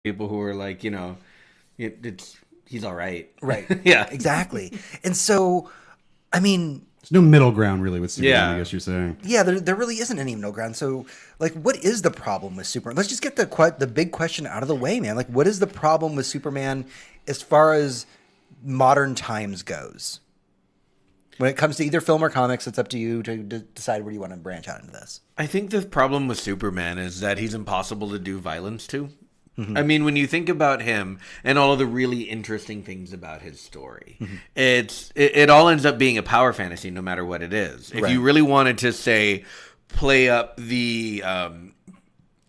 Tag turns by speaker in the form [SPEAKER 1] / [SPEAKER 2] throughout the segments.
[SPEAKER 1] people who are like, it's he's all right.
[SPEAKER 2] Right.
[SPEAKER 1] Yeah.
[SPEAKER 2] Exactly. And so, I mean,
[SPEAKER 3] There's no middle ground really with Superman, I
[SPEAKER 1] Yeah.
[SPEAKER 3] guess you're saying.
[SPEAKER 2] yeah, there really isn't any middle ground. So, like, what is the problem with Superman? Let's just get the big question out of the way, man. Like, what is the problem with Superman as far as modern times goes? When it comes to either film or comics, it's up to you to decide where you want to branch out into this.
[SPEAKER 1] I think the problem with Superman is that he's impossible to do violence to. I mean, when you think about him and all of the really interesting things about his story, it all ends up being a power fantasy, no matter what it is. If
[SPEAKER 2] Right.
[SPEAKER 1] you really wanted to say, play up the,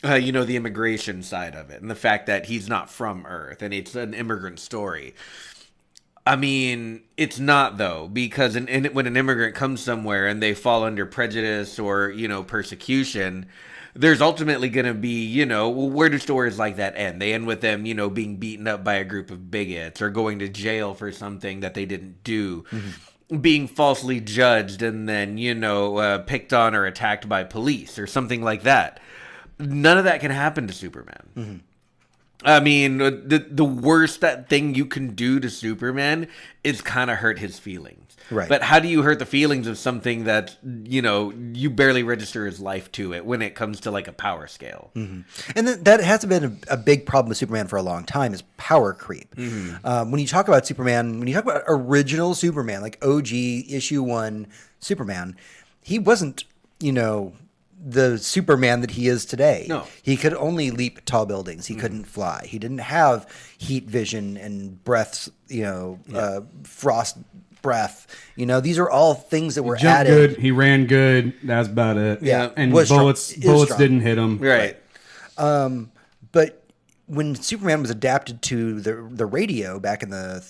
[SPEAKER 1] the immigration side of it and the fact that he's not from Earth and it's an immigrant story. I mean, it's not though, because when an immigrant comes somewhere and they fall under prejudice or, persecution, there's ultimately going to be, where do stories like that end? They end with them, being beaten up by a group of bigots or going to jail for something that they didn't do, being falsely judged and then, picked on or attacked by police or something like that. None of that can happen to Superman. I mean, the worst that thing you can do to Superman is kind of hurt his feelings.
[SPEAKER 2] Right.
[SPEAKER 1] But how do you hurt the feelings of something that, you barely register his life to it when it comes to like a power scale?
[SPEAKER 2] And that has been a big problem with Superman for a long time is power creep. When you talk about Superman, when you talk about original Superman, like OG issue 1 Superman, he wasn't, the Superman that he is today.
[SPEAKER 1] No.
[SPEAKER 2] He could only leap tall buildings. He couldn't fly. He didn't have heat vision and breaths, frost breath. These are all things that were
[SPEAKER 3] Jumped
[SPEAKER 2] added.
[SPEAKER 3] good, he ran good, that's about it.
[SPEAKER 2] Yeah.
[SPEAKER 3] And
[SPEAKER 2] Was strong.
[SPEAKER 3] bullets
[SPEAKER 2] Is strong.
[SPEAKER 3] didn't hit him.
[SPEAKER 1] Right.
[SPEAKER 2] But when Superman was adapted to the radio back in the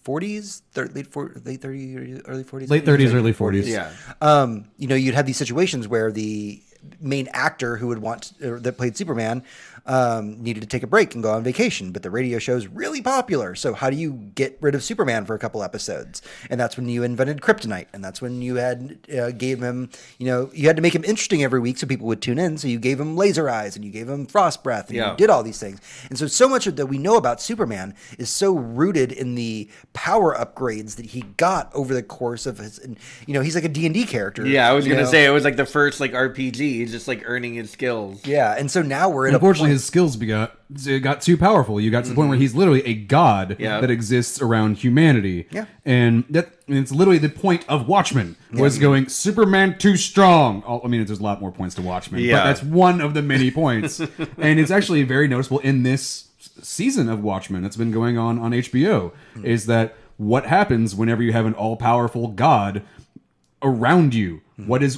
[SPEAKER 2] 40s, late 30s, early 40s?
[SPEAKER 3] Late 30s, early 40s.
[SPEAKER 1] Yeah.
[SPEAKER 2] You'd have these situations where the main actor who would that played Superman needed to take a break and go on vacation, but the radio show's really popular. So how do you get rid of Superman for a couple episodes? And that's when you invented kryptonite, and that's when you had gave him, you had to make him interesting every week so people would tune in. So you gave him laser eyes and you gave him frost breath and you did all these things. And so much that we know about Superman is so rooted in the power upgrades that he got over the course of his. And, he's like a D&D character.
[SPEAKER 1] Yeah, I was going to say it was like the first like RPG, he's just like earning his skills.
[SPEAKER 2] Yeah, and so now we're at
[SPEAKER 3] Unfortunately, his skills got too powerful. You got to the point where he's literally a god
[SPEAKER 1] Yeah.
[SPEAKER 3] that exists around humanity.
[SPEAKER 2] Yeah.
[SPEAKER 3] And it's literally the point of Watchmen was going, Superman too strong. I mean, there's a lot more points to Watchmen,
[SPEAKER 1] Yeah.
[SPEAKER 3] but that's one of the many points. And it's actually very noticeable in this season of Watchmen that's been going on HBO, is that what happens whenever you have an all-powerful god around you? What does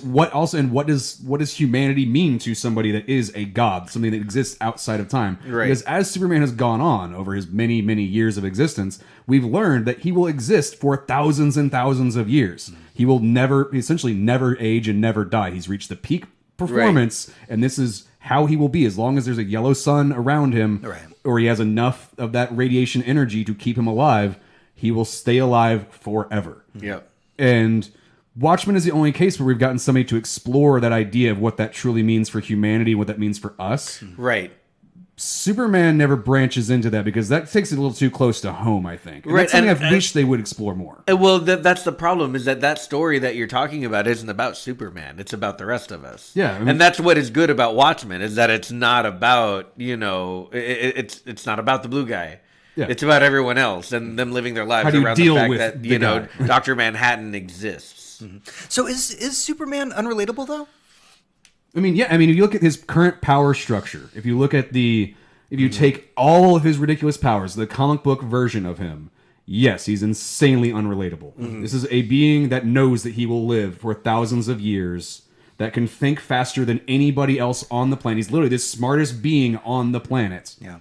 [SPEAKER 3] humanity mean to somebody that is a god, something that exists outside of time?
[SPEAKER 1] Right.
[SPEAKER 3] Because as Superman has gone on over his many, many years of existence, we've learned that he will exist for thousands and thousands of years. He will essentially never age and never die. He's reached the peak performance, and this is how he will be as long as there's a yellow sun around him, or he has enough of that radiation energy to keep him alive. He will stay alive forever.
[SPEAKER 1] Yeah.
[SPEAKER 3] And Watchmen is the only case where we've gotten somebody to explore that idea of what that truly means for humanity and what that means for us.
[SPEAKER 1] Right.
[SPEAKER 3] Superman never branches into that because that takes it a little too close to home, I think. And
[SPEAKER 1] Right,
[SPEAKER 3] that's something
[SPEAKER 1] and-
[SPEAKER 3] I wish they would explore more.
[SPEAKER 1] Well, that's the problem, is that story that you're talking about isn't about Superman. It's about the rest of us.
[SPEAKER 3] Yeah, I mean-
[SPEAKER 1] and that's what is good about Watchmen, is that it's not about, it's not about the blue guy.
[SPEAKER 3] Yeah.
[SPEAKER 1] It's about everyone else and them living their lives
[SPEAKER 3] How do you
[SPEAKER 1] around
[SPEAKER 3] deal
[SPEAKER 1] the fact
[SPEAKER 3] with
[SPEAKER 1] that,
[SPEAKER 3] the guy?
[SPEAKER 1] Dr. Manhattan exists.
[SPEAKER 2] So is Superman unrelatable though?
[SPEAKER 3] I mean, yeah. I mean, if you look at his current power structure, if you take all of his ridiculous powers, the comic book version of him, yes, he's insanely unrelatable. This is a being that knows that he will live for thousands of years, that can think faster than anybody else on the planet. He's literally the smartest being on the planet.
[SPEAKER 2] Yeah.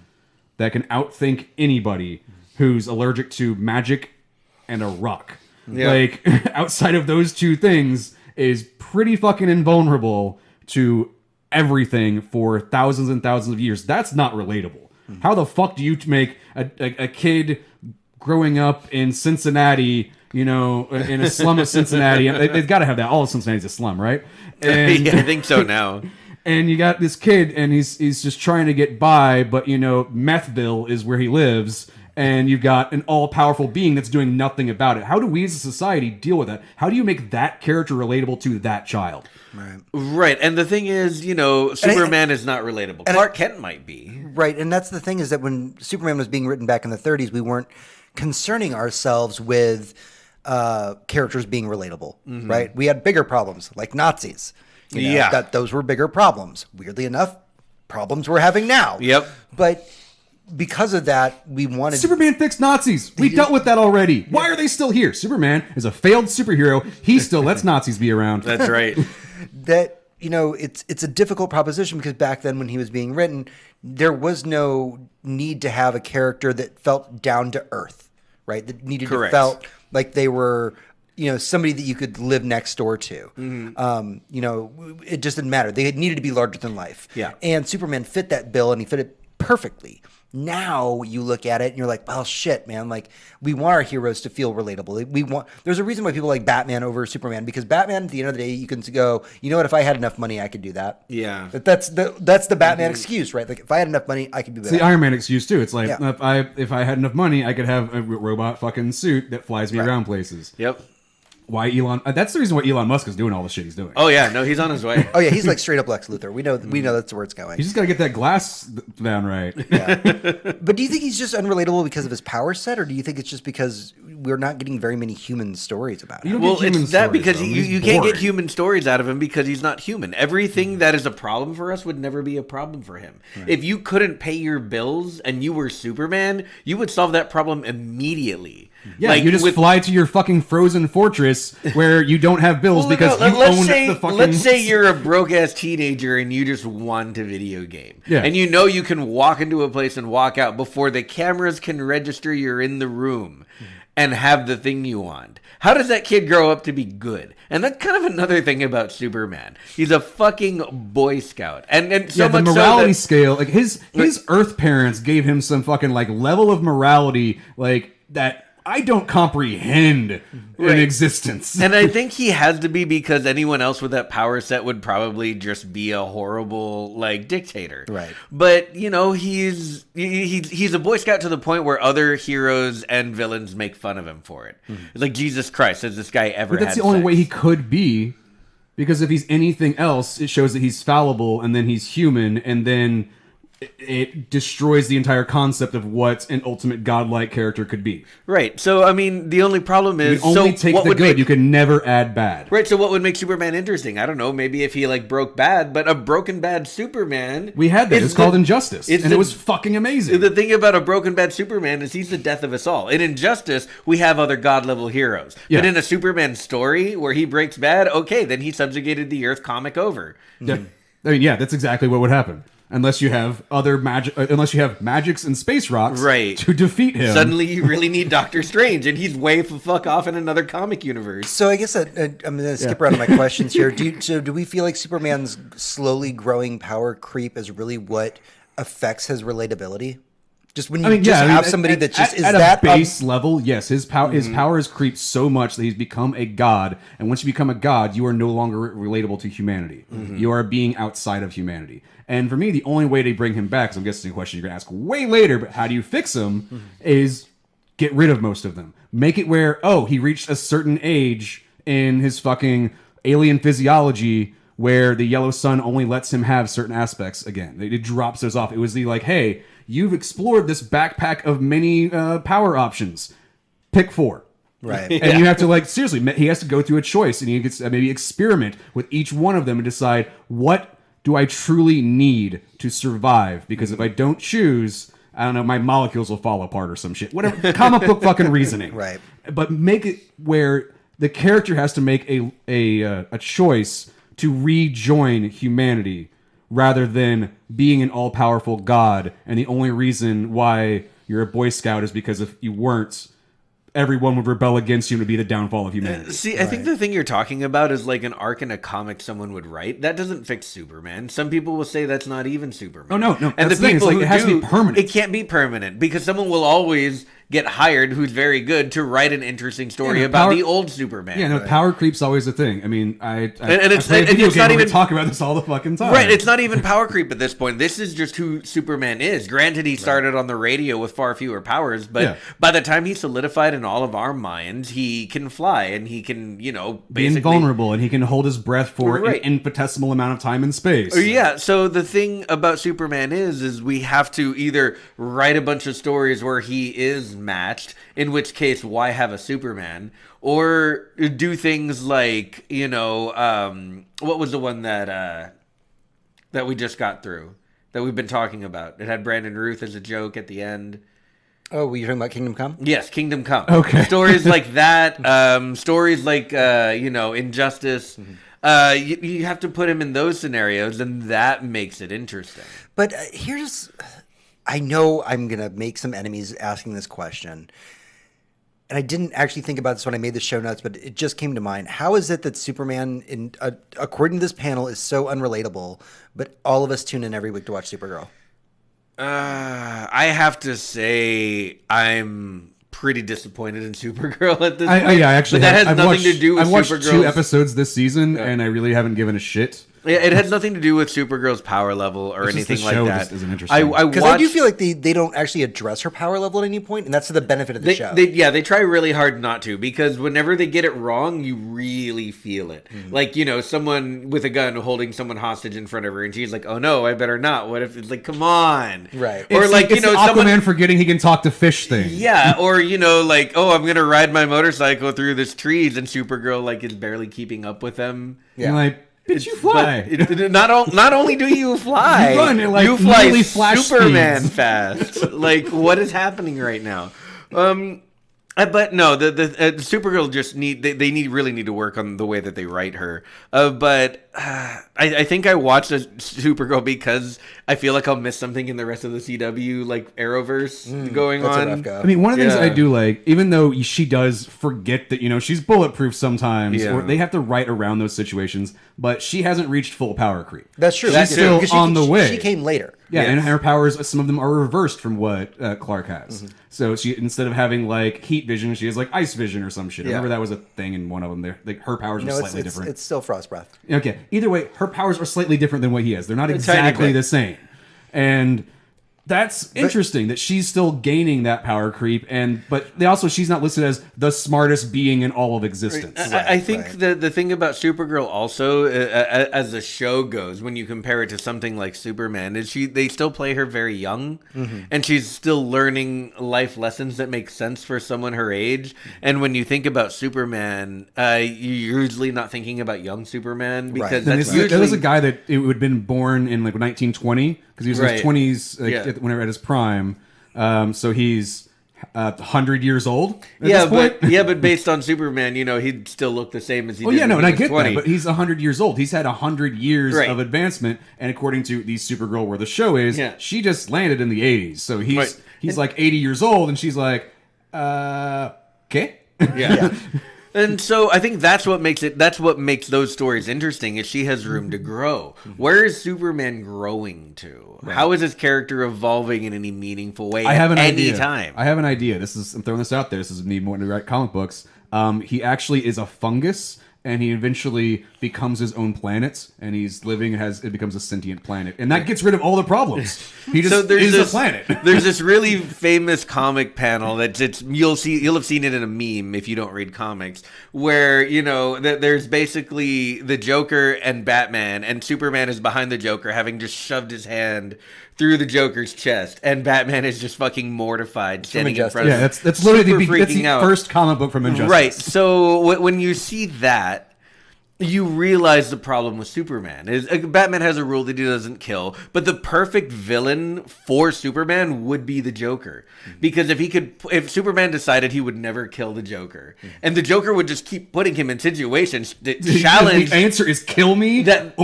[SPEAKER 3] That can outthink anybody who's allergic to magic and a rock.
[SPEAKER 1] Yeah.
[SPEAKER 3] Like, outside of those two things, is pretty fucking invulnerable to everything for thousands and thousands of years. That's not relatable. How the fuck do you make a kid growing up in Cincinnati, in a slum of Cincinnati? They've got to have that. All of Cincinnati's a slum, right? And,
[SPEAKER 1] Yeah, I think so now.
[SPEAKER 3] And you got this kid, and he's just trying to get by, but Methville is where he lives, and you've got an all-powerful being that's doing nothing about it. How do we as a society deal with that? How do you make that character relatable to that child?
[SPEAKER 1] Right. And the thing is, Superman is not relatable. Clark Kent might be.
[SPEAKER 2] Right. And that's the thing, is that when Superman was being written back in the 30s, we weren't concerning ourselves with characters being relatable, right? We had bigger problems, like Nazis. That those were bigger problems. Weirdly enough, problems we're having now.
[SPEAKER 1] Yep.
[SPEAKER 2] But because of that, we wanted...
[SPEAKER 3] Superman fixed Nazis. We dealt with that already. Why are they still here? Superman is a failed superhero. He still lets Nazis be around.
[SPEAKER 1] That's right.
[SPEAKER 2] That, it's a difficult proposition, because back then when he was being written, there was no need to have a character that felt down to earth, right? That needed to felt like they were... somebody that you could live next door to. It just didn't matter. They needed to be larger than life.
[SPEAKER 1] Yeah.
[SPEAKER 2] And Superman fit that bill, and he fit it perfectly. Now you look at it and you're like, well, shit, man. Like, we want our heroes to feel relatable. There's a reason why people like Batman over Superman, because Batman, at the end of the day, you can go, you know what? If I had enough money, I could do that.
[SPEAKER 1] Yeah.
[SPEAKER 2] That's the Batman excuse, right? Like, if I had enough money, I could do that.
[SPEAKER 3] It's the Iron Man excuse too. It's like, if I had enough money, I could have a robot fucking suit that flies me around places.
[SPEAKER 1] Yep.
[SPEAKER 3] Why Elon? That's the reason why Elon Musk is doing all the shit he's doing.
[SPEAKER 1] Oh yeah, no, he's on his way.
[SPEAKER 2] Oh yeah, he's like straight up Lex Luthor. We know that's where it's going.
[SPEAKER 3] He's just got to get that glass down right.
[SPEAKER 2] Yeah. But do you think he's just unrelatable because of his power set, or do you think it's just because we're not getting very many human stories about him?
[SPEAKER 1] Well, it's that because you can't get human stories out of him because he's not human. Everything that is a problem for us would never be a problem for him. Right. If you couldn't pay your bills and you were Superman, you would solve that problem immediately.
[SPEAKER 3] Yeah, like, you just fly to your fucking frozen fortress where you don't have bills because you own the fucking...
[SPEAKER 1] Let's say you're a broke-ass teenager and you just want a video game.
[SPEAKER 3] Yeah.
[SPEAKER 1] And you can walk into a place and walk out before the cameras can register you're in the room and have the thing you want. How does that kid grow up to be good? And that's kind of another thing about Superman. He's a fucking Boy Scout. And so much
[SPEAKER 3] the morality
[SPEAKER 1] so
[SPEAKER 3] scale, like his Earth parents gave him some fucking like level of morality like that I don't comprehend in existence.
[SPEAKER 1] And I think he has to be because anyone else with that power set would probably just be a horrible like dictator.
[SPEAKER 2] Right.
[SPEAKER 1] But he's a Boy Scout to the point where other heroes and villains make fun of him for it. Like, Jesus Christ, has this guy ever
[SPEAKER 3] But that's the only way he could be, because if he's anything else, it shows that he's fallible and then he's human, and then it destroys the entire concept of what an ultimate godlike character could be.
[SPEAKER 1] Right. So, I mean, the only problem is...
[SPEAKER 3] You only take the good. You can never add bad.
[SPEAKER 1] Right. So what would make Superman interesting? I don't know. Maybe if he, broke bad. But a broken bad Superman...
[SPEAKER 3] We had that. It's called Injustice. And it was fucking amazing.
[SPEAKER 1] The thing about a broken bad Superman is he's the death of us all. In Injustice, we have other god-level heroes. Yeah. But in a Superman story where he breaks bad, okay, then he subjugated the Earth comic over.
[SPEAKER 3] Yeah. I mean, yeah, that's exactly what would happen. Unless you have unless you have magics and space rocks to defeat him.
[SPEAKER 1] Suddenly you really need Doctor Strange, and he's way the fuck off in another comic universe.
[SPEAKER 2] So I guess I'm going to skip around on my questions here. Do we feel like Superman's slowly growing power creep is really what affects his relatability? Just when you have somebody that just is
[SPEAKER 3] at
[SPEAKER 2] that
[SPEAKER 3] a base level, yes, his power has creeped so much that he's become a god. And once you become a god, you are no longer relatable to humanity. You are a being outside of humanity. And for me, the only way to bring him back, because I'm guessing a question you're going to ask way later, but how do you fix him, is get rid of most of them. Make it where, he reached a certain age in his fucking alien physiology where the yellow sun only lets him have certain aspects again. It drops those off. It was hey, you've explored this backpack of many power options. Pick 4.
[SPEAKER 2] Right.
[SPEAKER 3] And you have to, seriously, he has to go through a choice, and he gets maybe experiment with each one of them and decide, what do I truly need to survive? Because if I don't choose, I don't know, my molecules will fall apart or some shit. Whatever, comic book fucking reasoning.
[SPEAKER 2] Right.
[SPEAKER 3] But make it where the character has to make a choice to rejoin humanity, rather than being an all-powerful god, and the only reason why you're a Boy Scout is because if you weren't, everyone would rebel against you and it would be the downfall of humanity.
[SPEAKER 1] See, I think the thing you're talking about is like an arc in a comic someone would write. That doesn't fix Superman. Some people will say that's not even Superman.
[SPEAKER 3] Oh, no.
[SPEAKER 1] And
[SPEAKER 3] That's
[SPEAKER 1] the people who
[SPEAKER 3] it has to be permanent.
[SPEAKER 1] It can't be permanent because someone will always get hired, who's very good, to write an interesting story about the old Superman.
[SPEAKER 3] Yeah, no, power creep's always a thing. I mean, I
[SPEAKER 1] it's
[SPEAKER 3] play a video
[SPEAKER 1] it's
[SPEAKER 3] game
[SPEAKER 1] not
[SPEAKER 3] where we
[SPEAKER 1] even
[SPEAKER 3] talk about this all the fucking time.
[SPEAKER 1] Right, it's not even power creep at this point. This is just who Superman is. Granted, he started on the radio with far fewer powers, but by the time he's solidified in all of our minds, he can fly and he can,
[SPEAKER 3] be
[SPEAKER 1] basically
[SPEAKER 3] invulnerable, and he can hold his breath for an infinitesimal amount of time and space.
[SPEAKER 1] Yeah, so the thing about Superman is we have to either write a bunch of stories where he is matched, in which case why have a Superman, or do things like, what was the one that we just got through that we've been talking about? It had Brandon Ruth as a joke at the end.
[SPEAKER 2] Oh, were you talking about Kingdom Come?
[SPEAKER 1] Yes, Kingdom Come.
[SPEAKER 3] Okay.
[SPEAKER 1] Stories like that, stories like, Injustice. You have to put him in those scenarios, and that makes it interesting.
[SPEAKER 2] But I know I'm going to make some enemies asking this question. And I didn't actually think about this when I made the show notes, but it just came to mind. How is it that Superman, according to this panel, is so unrelatable, but all of us tune in every week to watch Supergirl?
[SPEAKER 1] I have to say I'm pretty disappointed in Supergirl at this point.
[SPEAKER 3] That
[SPEAKER 1] has nothing to do with
[SPEAKER 3] I've watched
[SPEAKER 1] Supergirl's
[SPEAKER 3] 2 episodes this season, and I really haven't given a shit.
[SPEAKER 1] Yeah, it has nothing to do with Supergirl's power level or anything like that.
[SPEAKER 3] Just isn't interesting.
[SPEAKER 2] Because I do feel like they don't actually address her power level at any point, and that's to the benefit of the show.
[SPEAKER 1] They try really hard not to, because whenever they get it wrong, you really feel it. Mm-hmm. Like, someone with a gun holding someone hostage in front of her, and she's like, "Oh no, I better not." What if it's like, "Come on,"
[SPEAKER 2] right?
[SPEAKER 1] Or
[SPEAKER 3] it's Aquaman forgetting he can talk to fish thing.
[SPEAKER 1] Yeah, or like, "Oh, I'm gonna ride my motorcycle through this trees," and Supergirl is barely keeping up with them.
[SPEAKER 3] Yeah. You're like, bitch, you fly.
[SPEAKER 1] Not only do you fly,
[SPEAKER 3] you run at
[SPEAKER 1] you fly
[SPEAKER 3] flash
[SPEAKER 1] Superman
[SPEAKER 3] speeds.
[SPEAKER 1] fast. Like, what is happening right now? But no, the Supergirl just really need to work on the way that they write her. But I think I watched a Supergirl because I feel like I'll miss something in the rest of the CW Arrowverse going on.
[SPEAKER 3] I mean, one of the things I do like, even though she does forget that she's bulletproof sometimes, or they have to write around those situations, but she hasn't reached full power creep.
[SPEAKER 2] That's true.
[SPEAKER 3] She's still on the way.
[SPEAKER 2] She came later.
[SPEAKER 3] Yeah, and her powers, some of them are reversed from what Clark has. Mm-hmm. So she, instead of having heat vision, she has ice vision or some shit. I remember that was a thing in one of them. Her powers were slightly different.
[SPEAKER 2] It's still frost breath.
[SPEAKER 3] Okay. Either way, her powers are slightly different than what he has. They're not exactly the same. And that's interesting that she's still gaining that power creep, but she's not listed as the smartest being in all of existence.
[SPEAKER 1] I think the thing about Supergirl also, as the show goes, when you compare it to something like Superman, is they still play her very young, and she's still learning life lessons that make sense for someone her age. And when you think about Superman, you're usually not thinking about young Superman, because that's usually...
[SPEAKER 3] There was a guy that would have been born in 1920, because he was in his 20s whenever at his prime. So he's 100 years old at this point.
[SPEAKER 1] But based on Superman, he'd still look the same as he did when he was
[SPEAKER 3] I get
[SPEAKER 1] 20.
[SPEAKER 3] that, but he's 100 years old. He's had 100 years of advancement, and according to the Supergirl where the show is, she just landed in the 80s. So he's 80 years old, and she's like, okay.
[SPEAKER 1] Yeah. And so I think that's what makes those stories interesting, is she has room to grow. Where is Superman growing to? Right. How is his character evolving in any meaningful way
[SPEAKER 3] I have an
[SPEAKER 1] idea.
[SPEAKER 3] Time? I have an idea. I'm throwing this out there. This is me wanting to write comic books. He actually is a fungus, and he eventually becomes his own planet, and he's living it becomes a sentient planet, and that gets rid of all the problems. He just is a planet.
[SPEAKER 1] There's this really famous comic panel you'll have seen it in a meme if you don't read comics, where there's basically the Joker and Batman, and Superman is behind the Joker, having just shoved his hand through the Joker's chest, and Batman is just fucking mortified, standing in front of him.
[SPEAKER 3] Yeah, that's literally the first comic book from Injustice.
[SPEAKER 1] Right. So when you see that, you realize the problem with Superman is Batman has a rule that he doesn't kill, but the perfect villain for Superman would be the Joker, because if Superman decided he would never kill the Joker, and the Joker would just keep putting him in situations that challenge.
[SPEAKER 3] The answer is kill me, that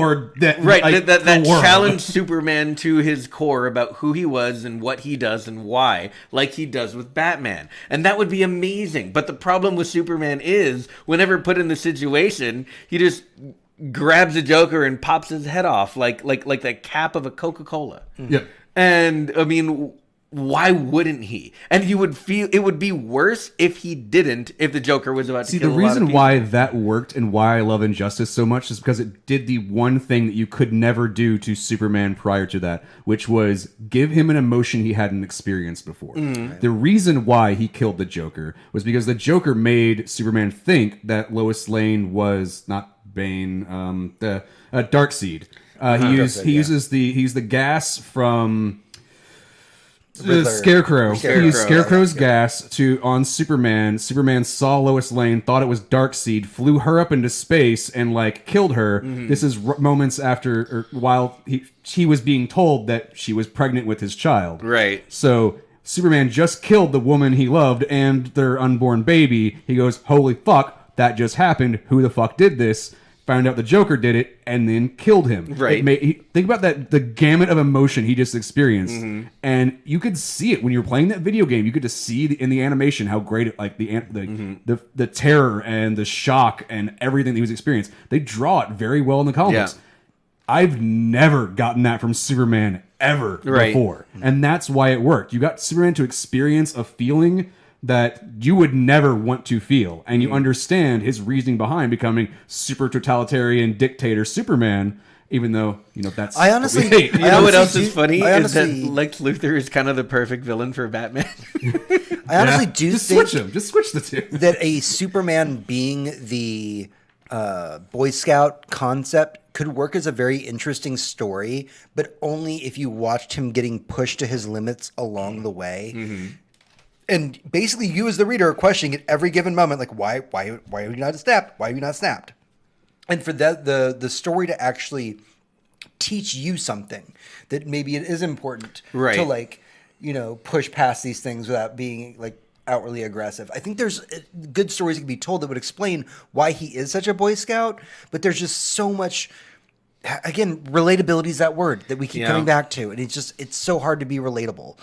[SPEAKER 1] challenge Superman to his core about who he was and what he does and why, like he does with Batman, and that would be amazing. But the problem with Superman is, whenever put in the situation, he just grabs a Joker and pops his head off like the cap of a Coca-Cola.
[SPEAKER 3] Yep.
[SPEAKER 1] And I mean, why wouldn't he? And you would feel it would be worse if he didn't, if the Joker was about to
[SPEAKER 3] See,
[SPEAKER 1] kill
[SPEAKER 3] the
[SPEAKER 1] a lot of
[SPEAKER 3] reason
[SPEAKER 1] people.
[SPEAKER 3] why that worked and why I love Injustice so much is because it did the one thing that you could never do to Superman prior to that, which was give him an emotion he hadn't experienced before. The reason why he killed the Joker was because the Joker made Superman think that Lois Lane was not Bane, the Darkseid. He uses the gas from the Scarecrow. He used Scarecrow's gas on Superman. Superman saw Lois Lane, thought it was Darkseid, flew her up into space and like killed her. This is moments after, or while he was being told that she was pregnant with his child.
[SPEAKER 1] Right.
[SPEAKER 3] So Superman just killed the woman he loved and their unborn baby. He goes, "Holy fuck, that just happened. Who the fuck did this?" Found out the Joker did it, and then killed him.
[SPEAKER 1] Right.
[SPEAKER 3] Think about the gamut of emotion he just experienced, and you could see it when you were playing that video game. You could just see in the animation how great it, like the terror and the shock and everything that he was experiencing. They draw it very well in the comics.
[SPEAKER 1] Yeah.
[SPEAKER 3] I've never gotten that from Superman ever before, and that's why it worked. You got Superman to experience a feeling that you would never want to feel, and you understand his reasoning behind becoming super totalitarian dictator Superman, even though that's
[SPEAKER 2] I honestly
[SPEAKER 3] what we hate.
[SPEAKER 1] You know what else is funny?
[SPEAKER 2] I
[SPEAKER 1] Is that
[SPEAKER 2] honestly-
[SPEAKER 1] Lex Luthor is kind of the perfect villain for Batman.
[SPEAKER 2] I honestly do
[SPEAKER 3] just
[SPEAKER 2] think
[SPEAKER 3] switch them. Just switch the two.
[SPEAKER 2] that a Superman being the Boy Scout concept could work as a very interesting story, but only if you watched him getting pushed to his limits along the way. And basically, you as the reader are questioning at every given moment, like, why are you not snapped? Why are you not snapped? And for the story to actually teach you something that maybe it is important
[SPEAKER 1] Right.
[SPEAKER 2] to push past these things without being like outwardly aggressive. I think there's good stories that can be told that would explain why he is such a Boy Scout, but there's just so much. Again, relatability is that word that we keep coming back to, and it's so hard to be relatable.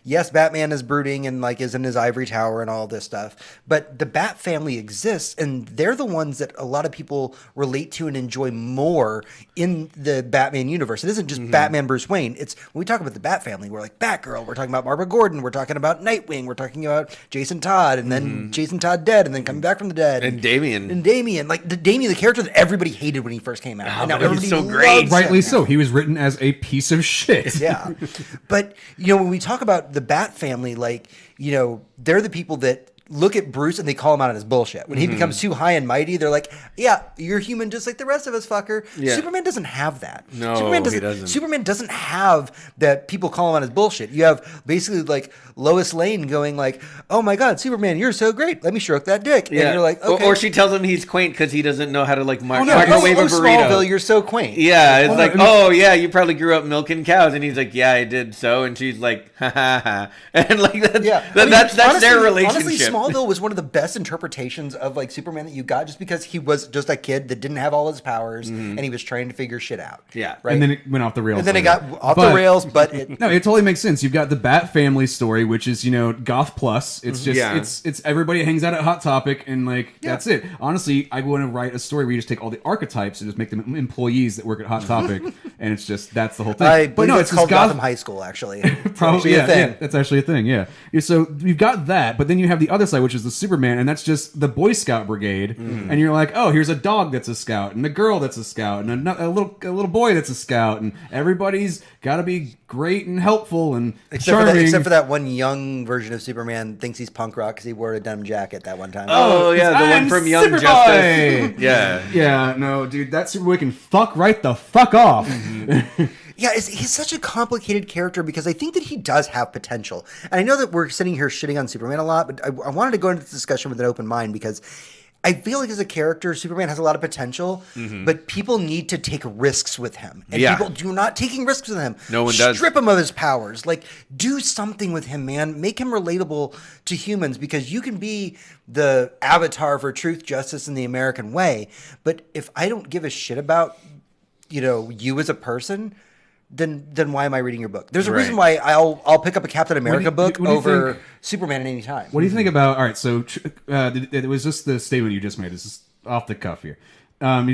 [SPEAKER 2] Yes, Batman is brooding and like is in his ivory tower and all this stuff, but the Bat family exists, and they're the ones that a lot of people relate to and enjoy more in the Batman universe. It isn't just Batman, Bruce Wayne. It's when we talk about the Bat family, we're like Batgirl, we're talking about Barbara Gordon, we're talking about Nightwing, we're talking about Jason Todd, and then Jason Todd dead, and then coming back from the dead,
[SPEAKER 1] And Damian.
[SPEAKER 2] like Damian, the character that everybody hated when he first came out. And now
[SPEAKER 1] but he's
[SPEAKER 2] everybody
[SPEAKER 1] so
[SPEAKER 2] loves
[SPEAKER 1] great.
[SPEAKER 2] him
[SPEAKER 3] Rightly
[SPEAKER 2] now.
[SPEAKER 3] so. He was written as a piece of shit.
[SPEAKER 2] Yeah. But, when we talk about the Bat family, they're the people that look at Bruce and they call him out on his bullshit. When he becomes too high and mighty, they're like, yeah, you're human just like the rest of us, fucker.
[SPEAKER 1] Yeah.
[SPEAKER 2] Superman doesn't have that.
[SPEAKER 1] No,
[SPEAKER 2] Superman
[SPEAKER 1] he doesn't.
[SPEAKER 2] Superman doesn't have that people call him on his bullshit. You have basically like Lois Lane going like, oh my God, Superman, you're so great. Let me stroke that dick. And you're like, okay.
[SPEAKER 1] Or she tells him he's quaint because he doesn't know how to
[SPEAKER 2] no,
[SPEAKER 1] microwave a burrito.
[SPEAKER 2] Smallville, you're so quaint.
[SPEAKER 1] Yeah, it's like,
[SPEAKER 3] no, I
[SPEAKER 1] oh yeah, you probably grew up milking cows, and he's like, yeah, I did so, and she's like, ha ha ha, and like that's that's
[SPEAKER 2] honestly,
[SPEAKER 1] their relationship.
[SPEAKER 2] Honestly, Smallville was one of the best interpretations of like Superman that you got, just because he was just a kid that didn't have all his powers, and he was trying to figure shit out.
[SPEAKER 1] Yeah.
[SPEAKER 2] right.
[SPEAKER 3] And then it went off the rails.
[SPEAKER 2] And then it
[SPEAKER 3] later.
[SPEAKER 2] got off the rails, but it,
[SPEAKER 3] No, it totally makes sense. You've got the Bat family story, which is goth plus. It's just
[SPEAKER 1] Yeah.
[SPEAKER 3] it's everybody hangs out at Hot Topic, and that's it. Honestly, I want to write a story where you just take all the archetypes and just make them employees that work at Hot Topic, and it's just that's the whole thing.
[SPEAKER 2] I
[SPEAKER 3] but
[SPEAKER 2] believe
[SPEAKER 3] no,
[SPEAKER 2] it's
[SPEAKER 3] this
[SPEAKER 2] called
[SPEAKER 3] goth-
[SPEAKER 2] Gotham High School, actually.
[SPEAKER 3] Probably,
[SPEAKER 2] It's actually
[SPEAKER 3] yeah,
[SPEAKER 2] a thing.
[SPEAKER 3] yeah, that's actually a thing, yeah. So you've got that, but then you have the other side, which is the Superman, and that's just the Boy Scout brigade, and you're like, oh, here's a dog that's a scout, and a girl that's a scout, and a little boy that's a scout, and everybody's got to be great and helpful and charming.
[SPEAKER 2] Except for that one young version of Superman thinks he's punk rock because he wore a denim jacket that one time.
[SPEAKER 1] Oh yeah, the
[SPEAKER 3] I'm
[SPEAKER 1] one from Young
[SPEAKER 3] Superboy!
[SPEAKER 1] Justice. Yeah.
[SPEAKER 3] Yeah, no, dude, that Superboy can fuck right the fuck off.
[SPEAKER 2] Yeah, he's such a complicated character because I think that he does have potential. And I know that we're sitting here shitting on Superman a lot, but I wanted to go into this discussion with an open mind because I feel like as a character, Superman has a lot of potential, but people need to take risks with him. And
[SPEAKER 1] Yeah.
[SPEAKER 2] people do not taking risks with him.
[SPEAKER 1] No one does.
[SPEAKER 2] Strip him of his powers. Like, do something with him, man. Make him relatable to humans, because you can be the avatar for truth, justice, and the American way. But if I don't give a shit about, you as a person, then why am I reading your book? There's a reason why I'll pick up a Captain America book
[SPEAKER 3] what do you
[SPEAKER 2] over
[SPEAKER 3] think-
[SPEAKER 2] Superman at any time.
[SPEAKER 3] What do you think about? All right, so it was just the statement you just made. This is off the cuff here.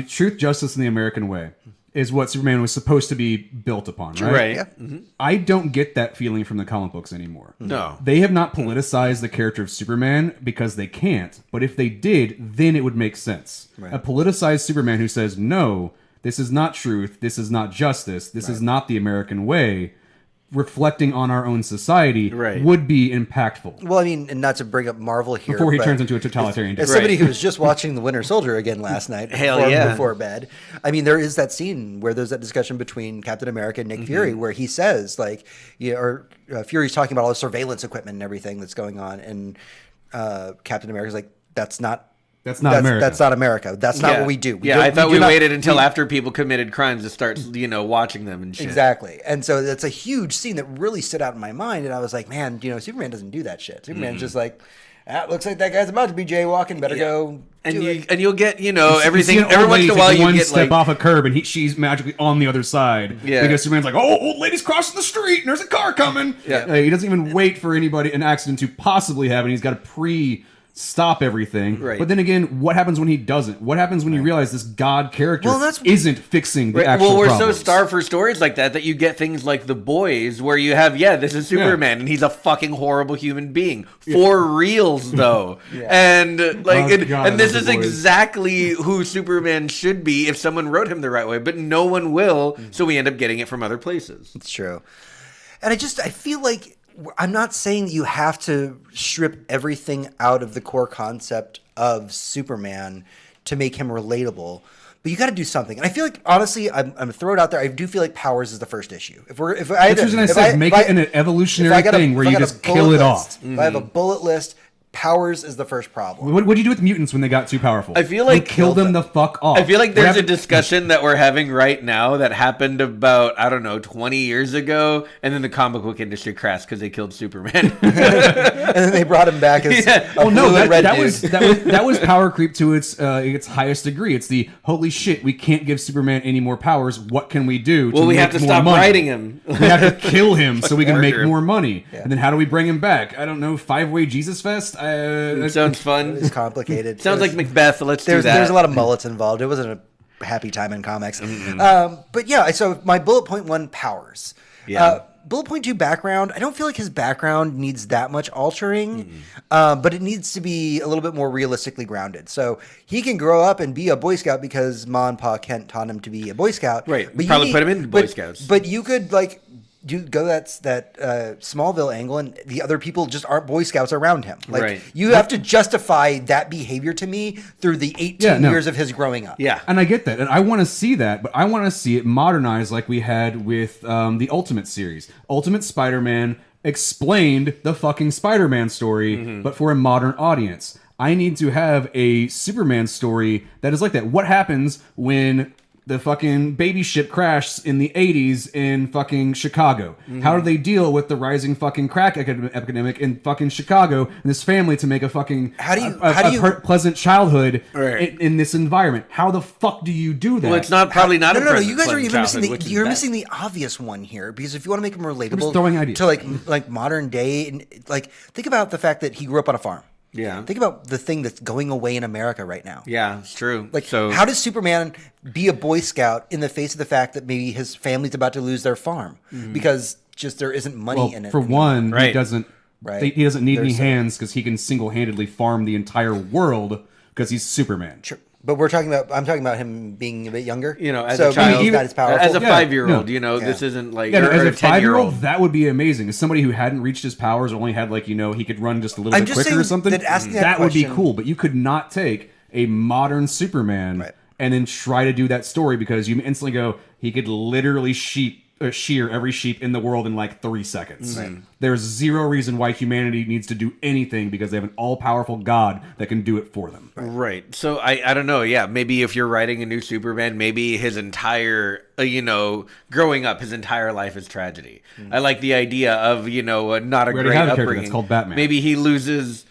[SPEAKER 3] Truth, justice, and the American way. is what Superman was supposed to be built upon, right?
[SPEAKER 1] Right.
[SPEAKER 2] Yeah.
[SPEAKER 3] I don't get that feeling from the comic books anymore.
[SPEAKER 1] No.
[SPEAKER 3] They have not politicized the character of Superman because they can't, but if they did, then it would make sense.
[SPEAKER 2] Right.
[SPEAKER 3] A politicized Superman who says, no, this is not truth, this is not justice, this is not the American way, reflecting on our own society
[SPEAKER 1] Right.
[SPEAKER 3] would be impactful.
[SPEAKER 2] Well, I mean, and not to bring up Marvel here,
[SPEAKER 3] Before he
[SPEAKER 2] but
[SPEAKER 3] turns into a totalitarian
[SPEAKER 2] as
[SPEAKER 3] dictator.
[SPEAKER 2] somebody who was just watching The Winter Soldier again last night before bed, I mean, there is that scene where there's that discussion between Captain America and Nick Fury where he says, like, Fury's talking about all the surveillance equipment and everything that's going on, and Captain America's like, that's not
[SPEAKER 3] America.
[SPEAKER 2] That's not America. That's not what we do.
[SPEAKER 1] I thought we waited until after people committed crimes to start, watching them and shit.
[SPEAKER 2] Exactly. And so that's a huge scene that really stood out in my mind. And I was like, man, Superman doesn't do that shit. Superman's just like, looks like that guy's about to be jaywalking. Better go.
[SPEAKER 1] And you'll get, everything.
[SPEAKER 3] You see an
[SPEAKER 1] Every
[SPEAKER 3] old
[SPEAKER 1] once
[SPEAKER 3] lady
[SPEAKER 1] in a while,
[SPEAKER 3] take
[SPEAKER 1] you
[SPEAKER 3] one
[SPEAKER 1] get
[SPEAKER 3] step
[SPEAKER 1] like
[SPEAKER 3] off a curb, and she's magically on the other side.
[SPEAKER 1] Yeah.
[SPEAKER 3] Because Superman's like, oh, old lady's crossing the street, and there's a car coming.
[SPEAKER 1] Yeah.
[SPEAKER 3] He doesn't even wait for an accident to possibly happen. He's got to stop everything.
[SPEAKER 1] Right.
[SPEAKER 3] But then again, what happens when he doesn't? What happens when you realize this God character isn't fixing the actual
[SPEAKER 1] we're
[SPEAKER 3] problems?
[SPEAKER 1] so starved for stories like that you get things like The Boys, where you have, this is Superman, and he's a fucking horrible human being. For reals, though. And and this is exactly who Superman should be if someone wrote him the right way, but no one will, so we end up getting it from other places.
[SPEAKER 2] It's true. And I feel like I'm not saying that you have to strip everything out of the core concept of Superman to make him relatable, but you got to do something. And I feel like, honestly, I'm going to throw it out there. I do feel like Powers is the first issue.
[SPEAKER 3] Make it an evolutionary thing where you just kill it off.
[SPEAKER 2] If I have a bullet list, Powers is the first problem.
[SPEAKER 3] What do you do with mutants when they got too powerful?
[SPEAKER 1] I feel like
[SPEAKER 3] kill them the fuck off.
[SPEAKER 1] I feel like there's a discussion that we're having right now that happened about 20 years ago, and then the comic book industry crashed because they killed Superman.
[SPEAKER 2] And then they brought him back as
[SPEAKER 3] that was power creep to its highest degree. It's the holy shit, we can't give Superman any more powers. What can we do?
[SPEAKER 1] We have to stop writing him.
[SPEAKER 3] We have to kill him so we can make
[SPEAKER 1] murder him.
[SPEAKER 3] more money. Yeah. And then how do we bring him back? I don't know. 5-way Jesus Fest.
[SPEAKER 1] Sounds fun.
[SPEAKER 2] It's complicated.
[SPEAKER 1] Sounds like Macbeth. Let's do that.
[SPEAKER 2] There's a lot of mullets involved. It wasn't a happy time in comics. But yeah, so my bullet point 1, Powers.
[SPEAKER 1] Yeah.
[SPEAKER 2] Bullet point 2, background. I don't feel like his background needs that much altering, but it needs to be a little bit more realistically grounded. So he can grow up and be a Boy Scout because Ma and Pa Kent taught him to be a Boy Scout.
[SPEAKER 1] Right. But probably put him in Boy Scouts.
[SPEAKER 2] But you could you go that Smallville angle, and the other people just aren't Boy Scouts around him. You have to justify that behavior to me through the 18 years of his growing up.
[SPEAKER 1] Yeah,
[SPEAKER 3] and I get that, and I want to see that, but I want to see it modernized like we had with the Ultimate series. Ultimate Spider-Man explained the fucking Spider-Man story, but for a modern audience. I need to have a Superman story that is like that. What happens when the fucking baby ship crashed in the 80s in fucking Chicago? How do they deal with the rising fucking crack epidemic in fucking Chicago and this family to make a fucking pleasant childhood in this environment? How the fuck do you do that?
[SPEAKER 1] Well, it's not probably not.
[SPEAKER 2] No. You guys are even missing the obvious one here, because if you want to make him relatable
[SPEAKER 3] throwing ideas
[SPEAKER 2] to like modern day, and think about the fact that he grew up on a farm.
[SPEAKER 1] Yeah.
[SPEAKER 2] Think about the thing that's going away in America right now.
[SPEAKER 1] Yeah, it's true.
[SPEAKER 2] How does Superman be a Boy Scout in the face of the fact that maybe his family's about to lose their farm because just there isn't money in it?
[SPEAKER 3] For one, he doesn't.
[SPEAKER 2] Right.
[SPEAKER 3] He doesn't need any hands because he can single-handedly farm the entire world because he's Superman.
[SPEAKER 2] Sure. But I'm talking about him being a bit younger.
[SPEAKER 1] As a child,
[SPEAKER 2] he's not as powerful.
[SPEAKER 1] as a 5-year-old, this isn't like
[SPEAKER 3] as a
[SPEAKER 1] 5-year-old.
[SPEAKER 3] That would be amazing. As somebody who hadn't reached his powers, or only had he could run just a little bit quicker or something. That would be cool. But you could not take a modern Superman and then try to do that story, because you instantly go, he could literally shear every sheep in the world in 3 seconds. There's zero reason why humanity needs to do anything, because they have an all-powerful God that can do it for them.
[SPEAKER 1] Right. So I don't know. Yeah, maybe if you're writing a new Superman, maybe his entire growing up, his entire life is tragedy. I like the idea of not a great upbringing.
[SPEAKER 3] That's called Batman.
[SPEAKER 1] Maybe he loses.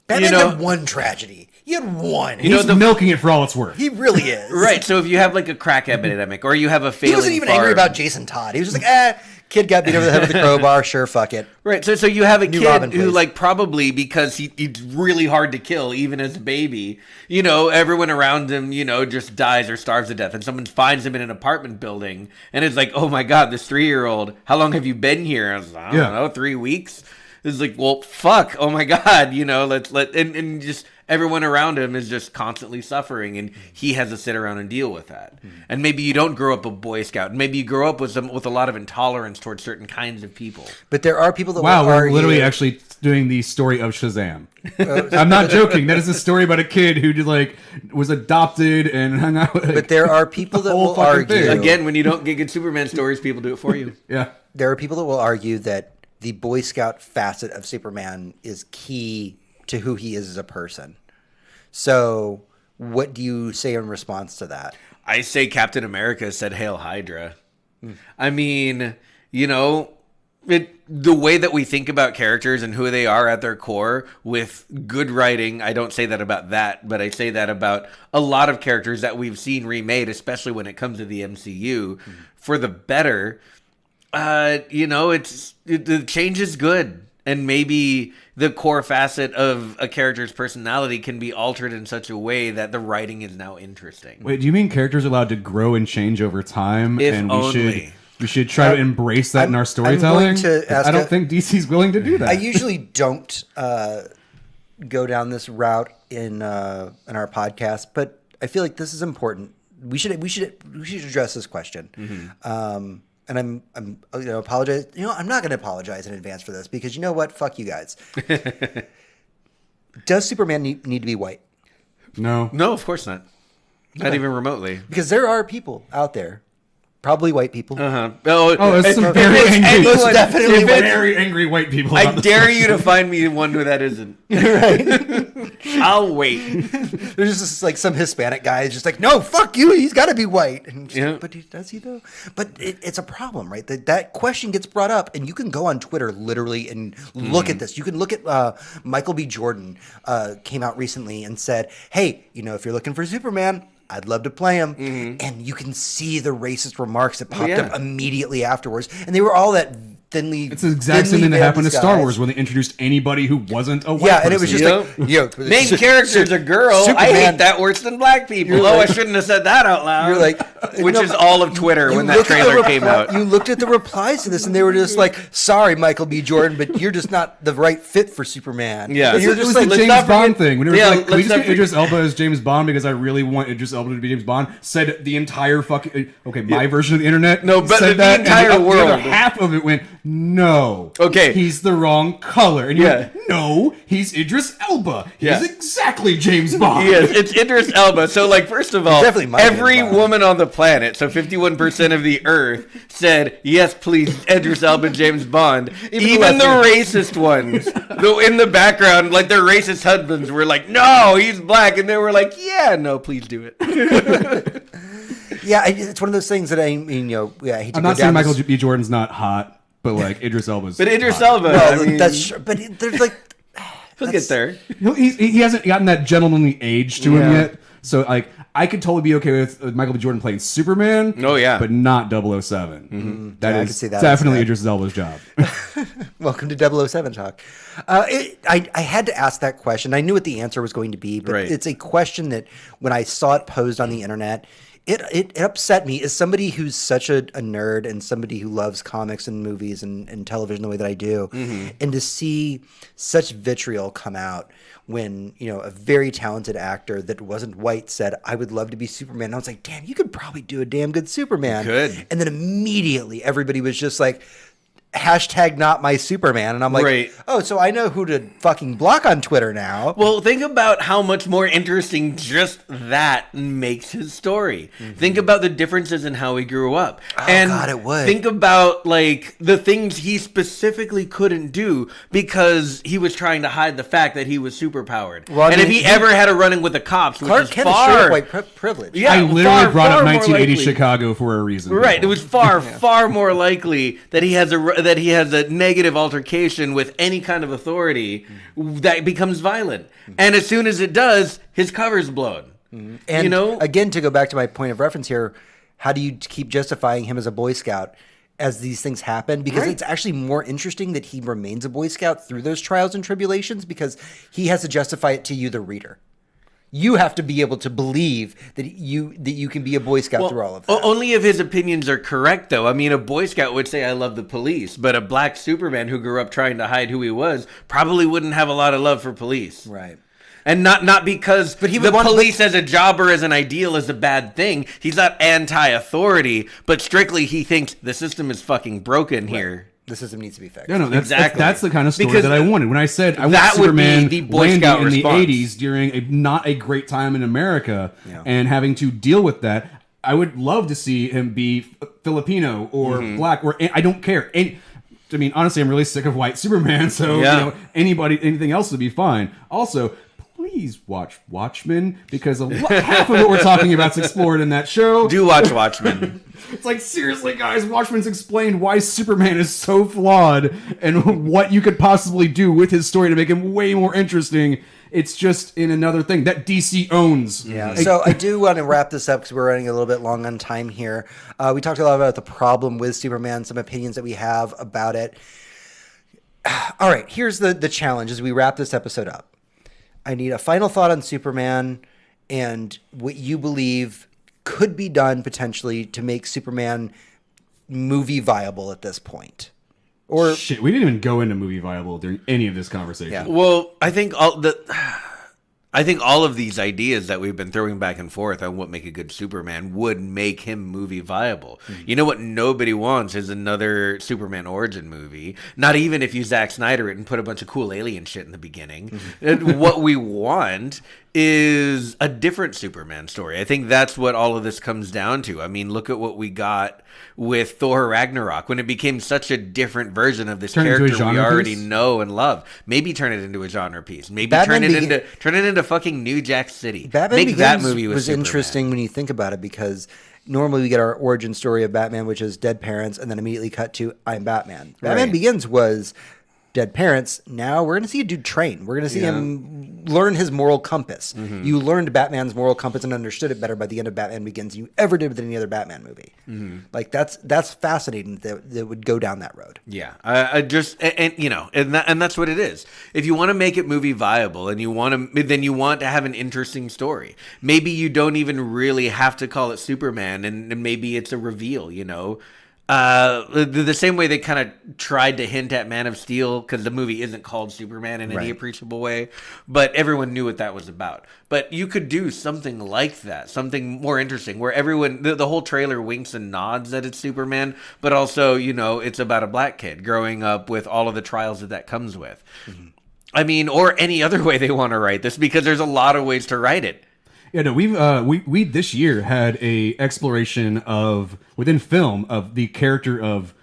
[SPEAKER 2] Batman had one tragedy. He had one.
[SPEAKER 3] He's milking it for all it's worth.
[SPEAKER 2] He really is.
[SPEAKER 1] Right. So if you have a crack epidemic, or you have a failing
[SPEAKER 2] he wasn't even
[SPEAKER 1] farm,
[SPEAKER 2] angry about Jason Todd. He was just like, Kid got beat over the head with a crowbar. Sure, fuck it.
[SPEAKER 1] Right. So you have a
[SPEAKER 2] New
[SPEAKER 1] kid
[SPEAKER 2] Robin,
[SPEAKER 1] who,
[SPEAKER 2] please.
[SPEAKER 1] like, probably because he's really hard to kill, even as a baby, you know, everyone around him, you know, just dies or starves to death. And someone finds him in an apartment building and it's like, oh my God, this 3-year-old, how long have you been here? I was like, I don't know, 3 weeks. It's like, well, fuck. Oh my God. You know, and just everyone around him is just constantly suffering and he has to sit around and deal with that. And maybe you don't grow up a Boy Scout. Maybe you grow up with a lot of intolerance towards certain kinds of people.
[SPEAKER 2] But there are people that
[SPEAKER 3] Wow,
[SPEAKER 2] will
[SPEAKER 3] we're
[SPEAKER 2] argue...
[SPEAKER 3] literally actually doing the story of Shazam. I'm not joking. That is a story about a kid who was adopted and hung out with.
[SPEAKER 2] But there are people that will argue...
[SPEAKER 1] Again, when you don't get good Superman stories, people do it for you.
[SPEAKER 3] Yeah.
[SPEAKER 2] There are people that will argue that the Boy Scout facet of Superman is key to who he is as a person. So what do you say in response to that?
[SPEAKER 1] I say Captain America said Hail Hydra. I mean, you know, the way that we think about characters and who they are at their core with good writing, I don't say that about that, but I say that about a lot of characters that we've seen remade, especially when it comes to the MCU, for the better. You know, the change is good. And maybe the core facet of a character's personality can be altered in such a way that the writing is now interesting.
[SPEAKER 3] Wait, do you mean characters are allowed to grow and change over time?
[SPEAKER 1] If
[SPEAKER 3] and
[SPEAKER 1] only.
[SPEAKER 3] we should try to embrace that in our storytelling? I don't think DC's willing to do that.
[SPEAKER 2] I usually don't go down this route in our podcast, but I feel like this is important. We should address this question. And I'm apologize. You know, I'm not going to apologize in advance for this because you know what? Fuck you guys. Does Superman need to be white?
[SPEAKER 3] No.
[SPEAKER 1] No, of course not. Not even remotely.
[SPEAKER 2] Because there are people out there, probably white people.
[SPEAKER 1] Oh,
[SPEAKER 3] there's some very angry white people.
[SPEAKER 1] I dare you to find me one where that isn't.
[SPEAKER 2] Right?
[SPEAKER 1] I'll wait.
[SPEAKER 2] There's just like some Hispanic guy is just like, no, fuck you. He's got to be white. And like, but does he though? But it's a problem, right? That question gets brought up, and you can go on Twitter literally and look at this. You can look at Michael B. Jordan came out recently and said, hey, you know, if you're looking for Superman, I'd love to play him. And you can see the racist remarks that popped up immediately afterwards. And they were all that thinly...
[SPEAKER 3] It's the exact same thing that happened to Star Wars when they introduced anybody who wasn't a white person.
[SPEAKER 2] And it was just like...
[SPEAKER 1] main character's a girl.
[SPEAKER 2] Superman,
[SPEAKER 1] I hate that worse than black people. I shouldn't have said that out loud.
[SPEAKER 2] You're like...
[SPEAKER 1] Which is all of Twitter when that trailer came out.
[SPEAKER 2] You looked at the replies to this and they were just like, sorry, Michael B. Jordan, but you're just not the right fit for Superman.
[SPEAKER 3] Yeah.
[SPEAKER 2] And you're
[SPEAKER 3] It
[SPEAKER 2] just
[SPEAKER 3] was
[SPEAKER 2] like...
[SPEAKER 3] the James Bond thing. When it was like, can we just get
[SPEAKER 1] forget-
[SPEAKER 3] Idris Elba as James Bond because I really want Idris Elba to be James Bond? Said the entire fucking... Okay, my version of the internet
[SPEAKER 1] No, but
[SPEAKER 3] said
[SPEAKER 1] the
[SPEAKER 3] that,
[SPEAKER 1] entire
[SPEAKER 3] and the
[SPEAKER 1] world.
[SPEAKER 3] other half of it went, no.
[SPEAKER 1] Okay.
[SPEAKER 3] He's the wrong color. And you're like, no, he's Idris Elba. He's exactly James Bond.
[SPEAKER 1] Yes, it's Idris Elba. So, like, first of all,
[SPEAKER 2] Definitely my
[SPEAKER 1] every
[SPEAKER 2] James Bond.
[SPEAKER 1] woman on the planet, so 51% of the Earth, said, yes, please, Idris Elba, James Bond. Even the racist ones, in the background, like their racist husbands were like, no, he's black. And they were like, yeah, no, please do it.
[SPEAKER 2] Yeah, it's one of those things that I mean, I hate to
[SPEAKER 3] I'm
[SPEAKER 2] go
[SPEAKER 3] not saying
[SPEAKER 2] down
[SPEAKER 3] Michael
[SPEAKER 2] this-
[SPEAKER 3] B. Jordan's not hot, but like Idris Elba's
[SPEAKER 1] But Idris
[SPEAKER 3] hot.
[SPEAKER 1] Elba,
[SPEAKER 2] Well,
[SPEAKER 1] I mean,
[SPEAKER 2] that's but there's like...
[SPEAKER 1] he'll get there.
[SPEAKER 3] He hasn't gotten that gentlemanly age to him yet. So like I could totally be okay with Michael B. Jordan playing Superman.
[SPEAKER 1] Oh, yeah.
[SPEAKER 3] But not 007. That
[SPEAKER 2] I
[SPEAKER 3] is
[SPEAKER 2] can see that.
[SPEAKER 3] definitely Idris Elba's job.
[SPEAKER 2] Welcome to 007 talk. I had to ask that question. I knew what the answer was going to be, but it's a question that when I saw it posed on the internet, it upset me as somebody who's such a nerd and somebody who loves comics and movies and television the way that I do. And to see such vitriol come out when, a very talented actor that wasn't white said, I would love to be Superman. And I was like, damn, you could probably do a damn good Superman.
[SPEAKER 1] Good.
[SPEAKER 2] And then immediately everybody was just like, hashtag not my Superman. And I'm like, oh, so I know who to fucking block on Twitter now.
[SPEAKER 1] Well, think about how much more interesting just that makes his story. Think about the differences in how he grew up.
[SPEAKER 2] Oh,
[SPEAKER 1] and
[SPEAKER 2] God, it would.
[SPEAKER 1] Think about, like, the things he specifically couldn't do because he was trying to hide the fact that he was superpowered.
[SPEAKER 2] Well, I
[SPEAKER 1] and if
[SPEAKER 2] mean,
[SPEAKER 1] he ever had a run-in with the cops, which
[SPEAKER 2] Clark
[SPEAKER 1] is
[SPEAKER 2] Kent is straight
[SPEAKER 1] far...
[SPEAKER 2] up white privilege.
[SPEAKER 1] Yeah,
[SPEAKER 3] I literally
[SPEAKER 1] far,
[SPEAKER 3] brought
[SPEAKER 1] far
[SPEAKER 3] up
[SPEAKER 1] more
[SPEAKER 3] 1980
[SPEAKER 1] likely.
[SPEAKER 3] Chicago for a reason.
[SPEAKER 1] Right.
[SPEAKER 3] people.
[SPEAKER 1] It was far more likely that he has a negative altercation with any kind of authority that becomes violent. And as soon as it does, his cover's blown.
[SPEAKER 2] And again, to go back to my point of reference here, how do you keep justifying him as a Boy Scout as these things happen, because it's actually more interesting that he remains a Boy Scout through those trials and tribulations, because he has to justify it to you, the reader. You have to be able to believe that you can be a Boy Scout through all of that.
[SPEAKER 1] Only if his opinions are correct, though. I mean, a Boy Scout would say, I love the police, but a black Superman who grew up trying to hide who he was probably wouldn't have a lot of love for police.
[SPEAKER 2] Right.
[SPEAKER 1] And not because
[SPEAKER 2] but
[SPEAKER 1] the police as a job or as an ideal is a bad thing. He's not anti-authority, but strictly he thinks the system is fucking broken here.
[SPEAKER 2] The system needs to be fixed.
[SPEAKER 3] No, that's the kind of story that I wanted. When I said I want
[SPEAKER 1] that
[SPEAKER 3] Superman
[SPEAKER 1] would be the Boy Scout
[SPEAKER 3] landing in
[SPEAKER 1] response.
[SPEAKER 3] the 80s during not a great time in America and having to deal with that, I would love to see him be Filipino or black, or I don't care. I mean, honestly, I'm really sick of white Superman, so anything else would be fine. Also, please watch Watchmen, because half of what we're talking about is explored in that show.
[SPEAKER 1] Do watch Watchmen.
[SPEAKER 3] It's like, seriously, guys, Watchmen's explained why Superman is so flawed and what you could possibly do with his story to make him way more interesting. It's just in another thing that DC owns.
[SPEAKER 2] Yeah. So I do want to wrap this up because we're running a little bit long on time here. We talked a lot about the problem with Superman, some opinions that we have about it. All right, here's the challenge as we wrap this episode up. I need a final thought on Superman and what you believe could be done potentially to make Superman movie viable at this point. Or
[SPEAKER 3] shit, we didn't even go into movie viable during any of this conversation.
[SPEAKER 2] Yeah.
[SPEAKER 1] Well, I think all of these ideas that we've been throwing back and forth on what make a good Superman would make him movie viable. You know what nobody wants is another Superman origin movie. Not even if you Zack Snyder it and put a bunch of cool alien shit in the beginning. What we want is a different Superman story. I think that's what all of this comes down to. I mean, look at what we got with Thor Ragnarok when it became such a different version of this character we already know and love. Maybe turn it into a genre piece. Maybe turn it into fucking New Jack City.
[SPEAKER 2] Batman
[SPEAKER 1] Make that movie
[SPEAKER 2] Begins was interesting when you think about it, because normally we get our origin story of Batman, which is dead parents, and then immediately cut to I'm Batman. Batman Begins was dead parents. Now we're going to see a dude train. We're going to see him learn his moral compass. You learned Batman's moral compass and understood it better by the end of Batman Begins than you ever did with any other Batman movie. Like that's fascinating that would go down that road.
[SPEAKER 1] Yeah, I just and that's what it is. If you want to make it movie viable and then you want to have an interesting story. Maybe you don't even really have to call it Superman, and maybe it's a reveal. The same way they kind of tried to hint at Man of Steel, because the movie isn't called Superman in any appreciable way, but everyone knew what that was about. But you could do something like that, something more interesting, where everyone, the whole trailer winks and nods that it's Superman, but also, it's about a black kid growing up with all of the trials that comes with. I mean, or any other way they want to write this, because there's a lot of ways to write it.
[SPEAKER 3] Yeah, no, we this year had a exploration within film of the character of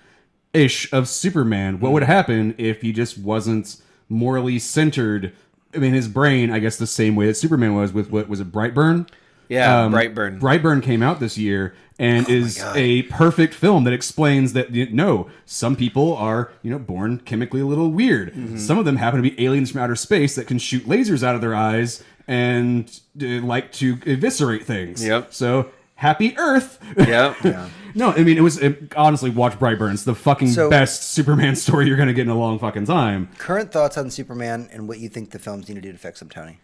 [SPEAKER 3] Superman. What would happen if he just wasn't morally centered? I mean, his brain, I guess, the same way that Superman was with what was it, Brightburn?
[SPEAKER 1] Yeah, Brightburn.
[SPEAKER 3] Brightburn came out this year and is a perfect film that explains that some people are born chemically a little weird. Some of them happen to be aliens from outer space that can shoot lasers out of their eyes and like to eviscerate things.
[SPEAKER 1] Yep.
[SPEAKER 3] So happy Earth.
[SPEAKER 1] Yep.
[SPEAKER 3] Yeah. No, I mean honestly, watch Brightburn. It's the fucking best Superman story you're gonna get in a long fucking time.
[SPEAKER 2] Current thoughts on Superman and what you think the films need to do to fix him, Tony?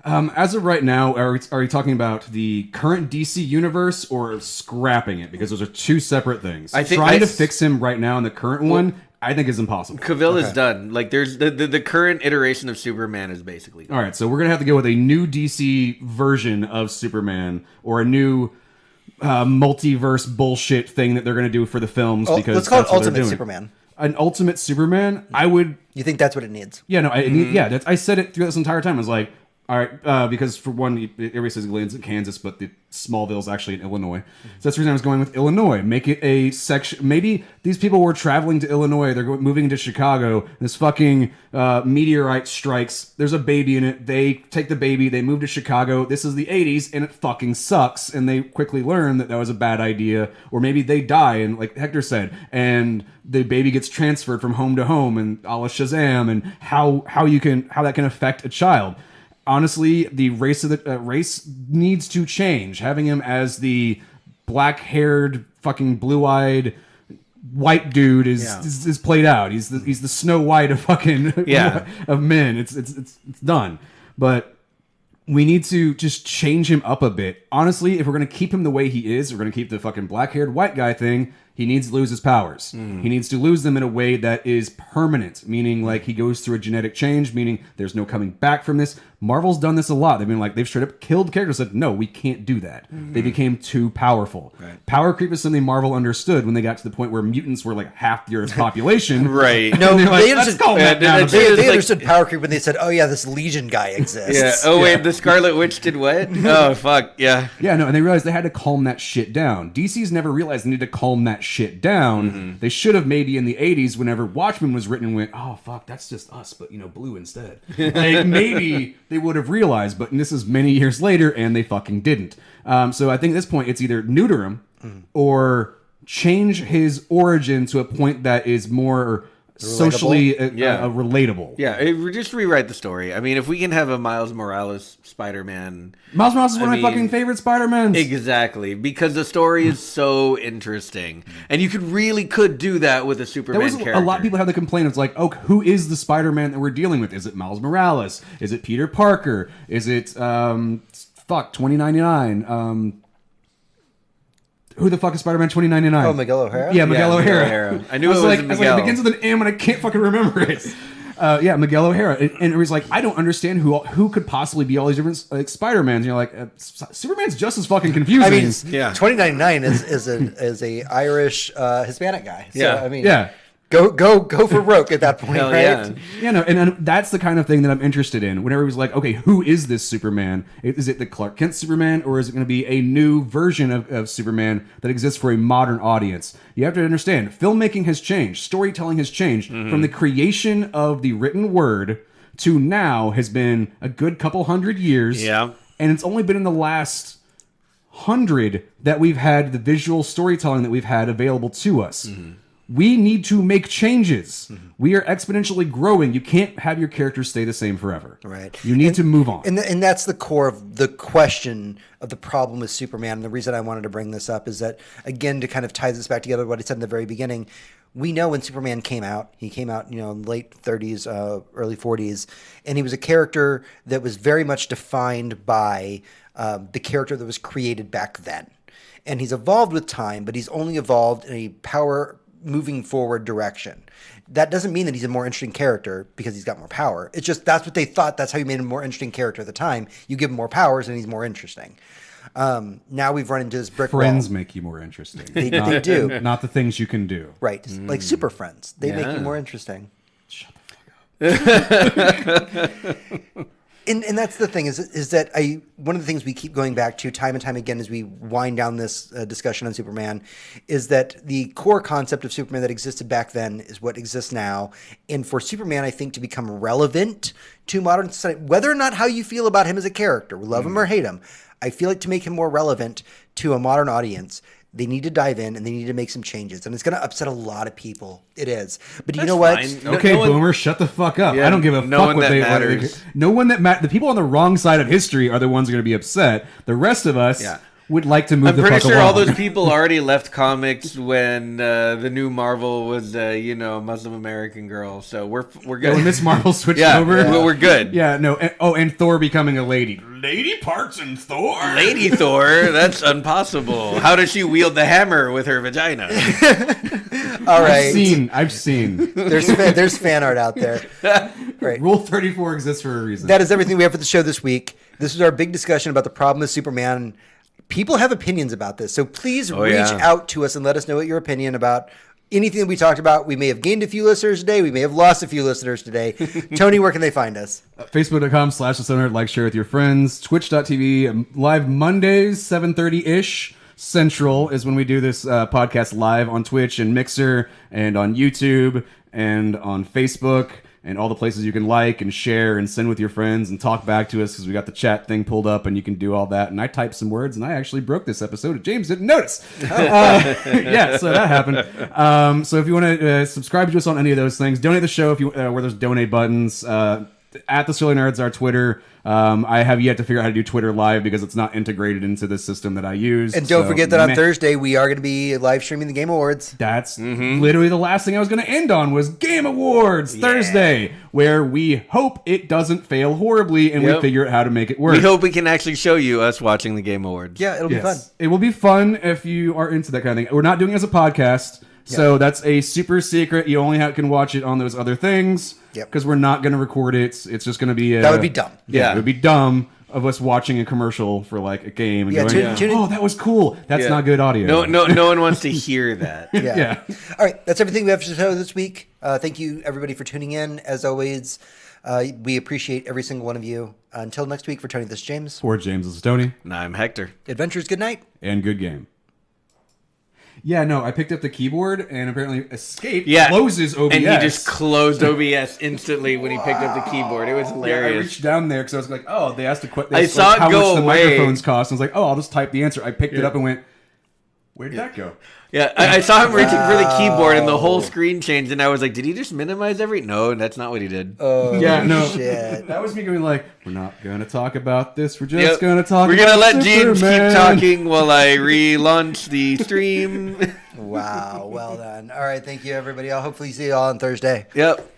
[SPEAKER 3] As of right now, are you talking about the current DC universe or scrapping it? Because those are two separate things.
[SPEAKER 1] I think
[SPEAKER 3] trying to fix him right now in the current one, I think is impossible.
[SPEAKER 1] Cavill is done. Like there's the current iteration of Superman is basically done.
[SPEAKER 3] All right, so we're gonna have to go with a new DC version of Superman or a new multiverse bullshit thing that they're gonna do for the films. Because
[SPEAKER 2] let's call it
[SPEAKER 3] that's what they're
[SPEAKER 2] Ultimate
[SPEAKER 3] doing.
[SPEAKER 2] Superman.
[SPEAKER 3] An Ultimate Superman, I would.
[SPEAKER 2] You think that's what it needs?
[SPEAKER 3] Yeah, no, I said it through this entire time. I was like, all right, because for one, everybody says it lands in Kansas, but the Smallville's actually in Illinois. So that's the reason I was going with Illinois. Make it a section. Maybe these people were traveling to Illinois. They're moving to Chicago. This fucking meteorite strikes. There's a baby in it. They take the baby. They move to Chicago. This is the 80s, and it fucking sucks. And they quickly learn that was a bad idea. Or maybe they die, and like Hector said, and the baby gets transferred from home to home, and a la Shazam, and how that can affect a child. Honestly, the race of the race needs to change. Having him as the black-haired, fucking blue-eyed white dude is played out. He's the Snow White of fucking of men. It's done. But we need to just change him up a bit. Honestly, if we're going to keep him the way he is, we're going to keep the fucking black-haired white guy thing, he needs to lose his powers. He needs to lose them in a way that is permanent, meaning like he goes through a genetic change, meaning there's no coming back from this. Marvel's done this a lot. They've been like, they've straight up killed characters, said, no, we can't do that. They became too powerful.
[SPEAKER 1] Right.
[SPEAKER 3] Power creep is something Marvel understood when they got to the point where mutants were like half the Earth's population.
[SPEAKER 1] Right.
[SPEAKER 2] No,
[SPEAKER 3] they
[SPEAKER 2] understood power creep when they said, "Oh yeah, this Legion guy exists."
[SPEAKER 1] Yeah. Oh wait, the Scarlet Witch did what? Oh fuck. Yeah.
[SPEAKER 3] Yeah. No, and they realized they had to calm that shit down. DC's never realized they need to calm that shit down. They should have maybe in the '80s, whenever Watchmen was written, went, "Oh fuck, that's just us, but blue instead." Like, maybe they would have realized, but this is many years later, and they fucking didn't. So I think at this point, it's either neuter him or change his origin to a point that is more socially relatable.
[SPEAKER 1] Yeah, just rewrite the story. I mean, if we can have a Miles Morales Spider-Man...
[SPEAKER 3] Miles Morales is one of my fucking favorite Spider-Mans.
[SPEAKER 1] Exactly, because the story is so interesting. And you could do that with a Superman character.
[SPEAKER 3] A lot of people have the complaint. It's like, oh, who is the Spider-Man that we're dealing with? Is it Miles Morales? Is it Peter Parker? Is it, 2099? Who the fuck is Spider-Man 2099?
[SPEAKER 2] Oh, Miguel O'Hara?
[SPEAKER 3] Yeah, Miguel O'Hara.
[SPEAKER 1] I knew it was
[SPEAKER 3] like,
[SPEAKER 1] Miguel.
[SPEAKER 3] It begins with an M and I can't fucking remember it. Yeah, Miguel O'Hara. And it was like, I don't understand who could possibly be all these different like Spider-Mans. You're like, Superman's just as fucking confusing.
[SPEAKER 2] I mean, 2099 is a Irish Hispanic guy. So,
[SPEAKER 1] Yeah.
[SPEAKER 2] I mean,
[SPEAKER 3] yeah.
[SPEAKER 2] Go for broke at that point,
[SPEAKER 1] Hell
[SPEAKER 2] right?
[SPEAKER 1] yeah.
[SPEAKER 3] Yeah, no, and that's the kind of thing that I'm interested in. Whenever he was like, okay, who is this Superman? Is it the Clark Kent Superman, or is it going to be a new version of Superman that exists for a modern audience? You have to understand, filmmaking has changed. Storytelling has changed. From the creation of the written word to now has been a good couple hundred years.
[SPEAKER 1] Yeah.
[SPEAKER 3] And it's only been in the last 100 that we've had the visual storytelling that we've had available to us. We need to make changes. We are exponentially growing. You can't have your characters stay the same forever.
[SPEAKER 2] Right.
[SPEAKER 3] You need to move on.
[SPEAKER 2] And that's the core of the question of the problem with Superman. And the reason I wanted to bring this up is that, again, to kind of tie this back together with what I said in the very beginning, we know when Superman came out, he came out, in late 30s, early 40s, and he was a character that was very much defined by the character that was created back then. And he's evolved with time, but he's only evolved in a power moving forward direction. That doesn't mean that he's a more interesting character because he's got more power. It's just that's what they thought. That's how you made him a more interesting character at the time. You give him more powers and he's more interesting. Now we've run into this brick
[SPEAKER 3] Friends
[SPEAKER 2] wall.
[SPEAKER 3] make you more interesting.
[SPEAKER 2] They do.
[SPEAKER 3] Not the things you can do.
[SPEAKER 2] Right. Like super friends. They make you more interesting.
[SPEAKER 3] Shut the fuck up.
[SPEAKER 2] And that's the thing is that one of the things we keep going back to time and time again as we wind down this discussion on Superman is that the core concept of Superman that existed back then is what exists now. And for Superman, I think, to become relevant to modern society, whether or not how you feel about him as a character, love him or hate him, I feel like to make him more relevant to a modern audience, they need to dive in and they need to make some changes. And it's going to upset a lot of people. It is. But you know what?
[SPEAKER 3] Okay, Boomer, shut the fuck up.
[SPEAKER 1] Yeah,
[SPEAKER 3] I don't give a fuck what they
[SPEAKER 1] matters.
[SPEAKER 3] No one that matters. The people on the wrong side of history are the ones going to be upset. The rest of us would like to move the fuck along.
[SPEAKER 1] I'm pretty sure all those people already left comics when the new Marvel was, Muslim American girl. So we're good.
[SPEAKER 3] When Miss Marvel switched over,
[SPEAKER 1] we're good.
[SPEAKER 3] Yeah, no. And Thor becoming a lady. Lady parts in Thor.
[SPEAKER 1] Lady Thor? That's impossible. How does she wield the hammer with her vagina?
[SPEAKER 2] All right.
[SPEAKER 3] I've seen.
[SPEAKER 2] There's fan art out there. Right.
[SPEAKER 3] Rule 34 exists for a reason.
[SPEAKER 2] That is everything we have for the show this week. This is our big discussion about the problem with Superman. People have opinions about this, so please reach out to us and let us know what your opinion about anything that we talked about. We may have gained a few listeners today. We may have lost a few listeners today. Tony, where can they find us?
[SPEAKER 3] Facebook.com/TheStoner. Like, share with your friends. Twitch.tv. Live Mondays, 7:30-ish. Central is when we do this podcast live on Twitch and Mixer and on YouTube and on Facebook and all the places you can like and share and send with your friends and talk back to us because we got the chat thing pulled up and you can do all that. And I typed some words and I actually broke this episode. James didn't notice. Yeah, so that happened. So if you want to subscribe to us on any of those things, donate the show if you where there's donate buttons. at the Silly Nerds, our Twitter. I have yet to figure out how to do Twitter Live because it's not integrated into the system that I use.
[SPEAKER 2] And don't forget that on Thursday we are going to be live streaming the Game Awards.
[SPEAKER 3] That's literally the last thing I was going to end on was Game Awards Thursday, where we hope it doesn't fail horribly and we figure out how to make it work.
[SPEAKER 1] We hope we can actually show you us watching the Game Awards.
[SPEAKER 2] Yeah, it'll be fun.
[SPEAKER 3] It will be fun if you are into that kind of thing. We're not doing it as a podcast. So that's a super secret. You only can watch it on those other things because we're not going to record it. It's just going to be
[SPEAKER 2] that would be dumb.
[SPEAKER 3] Yeah, it would be dumb of us watching a commercial for like a game and going, "Oh, that was cool." That's not good audio.
[SPEAKER 1] No one wants to hear that.
[SPEAKER 2] Yeah. All right, that's everything we have to show this week. Thank you everybody for tuning in. As always, we appreciate every single one of you. Until next week, for Tony, this is James.
[SPEAKER 3] For James, this is Tony.
[SPEAKER 1] And I'm Hector.
[SPEAKER 2] Adventures, good night.
[SPEAKER 3] And good game. Yeah, no, I picked up the keyboard and apparently Escape closes OBS.
[SPEAKER 1] And he just closed OBS instantly when he picked up the keyboard. It was hilarious.
[SPEAKER 3] I reached down there because I was like, oh, they asked
[SPEAKER 1] I saw it
[SPEAKER 3] how
[SPEAKER 1] go
[SPEAKER 3] much the
[SPEAKER 1] away.
[SPEAKER 3] microphones cost. I was like, oh, I'll just type the answer. I picked it up and went, where did that go?
[SPEAKER 1] Yeah, I saw him reaching for the keyboard and the whole screen changed, and I was like, did he just minimize every... No, that's not what he did.
[SPEAKER 2] Oh,
[SPEAKER 3] yeah, no.
[SPEAKER 2] Shit.
[SPEAKER 3] That was me going like, we're not going to talk about this. We're just going to talk
[SPEAKER 1] We're
[SPEAKER 3] about
[SPEAKER 1] going to let James
[SPEAKER 3] Superman.
[SPEAKER 1] keep talking while I relaunch the stream.
[SPEAKER 2] Wow, well done. All right, thank you, everybody. I'll hopefully see you all on Thursday.
[SPEAKER 1] Yep.